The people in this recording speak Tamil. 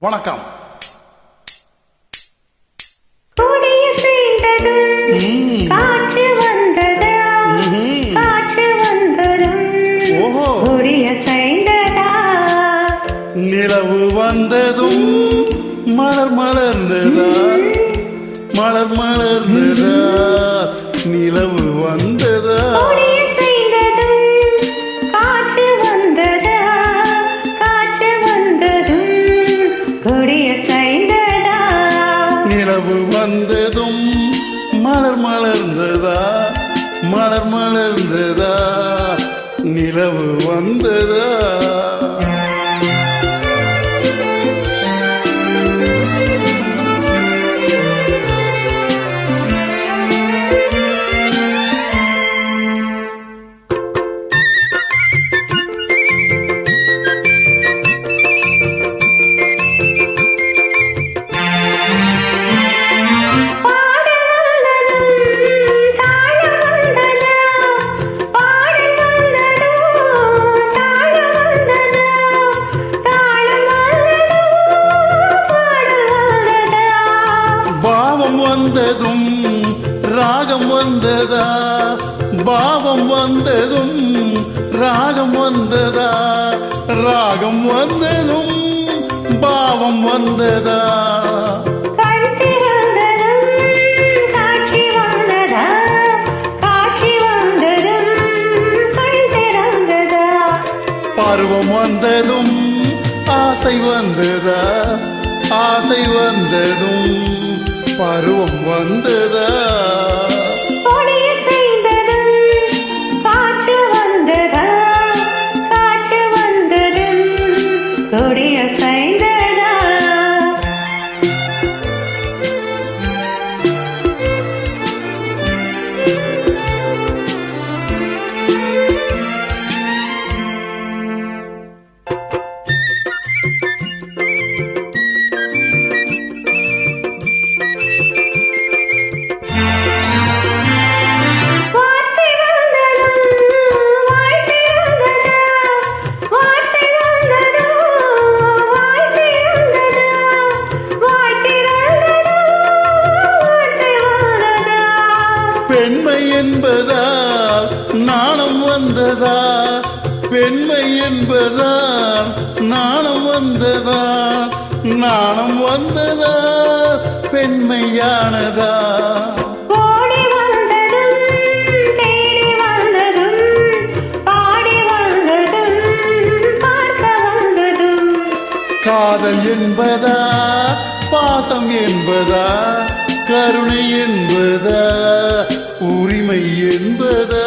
வணக்கம். காற்று வந்ததா காற்று வந்ததும் ஒடிய செய்ததா நிலவு வந்ததும் மலர் மலர்ந்ததா மலர் மலர்ந்ததா நிலவு வந்ததா காற்று வந்ததா காற்று வந்ததும் ஒடிய செய்ததா நிலவு வந்ததும் மலர் மலர்ந்ததா மலர் மலர்ந்ததா நிலவு வந்ததா. வந்ததும் ராகம் வந்ததா பாவம் வந்ததும் ராகம் வந்ததா ராகம் வந்ததும் பாவம் வந்ததா பருவம் வந்ததும் ஆசை வந்ததா ஆசை வந்ததும் பருவம் வந்ததா காற்று வந்ததா காற்று வந்ததும் கொடிய செய்ததா பெண்மை என்பதால் நாணம் வந்ததா பெண்மை என்பதால் நாணம் வந்ததா நாணம் வந்ததா பெண்மையானதா காதல் என்பதா பாசம் என்பதா கருணை என்பதா உரிமை என்பதா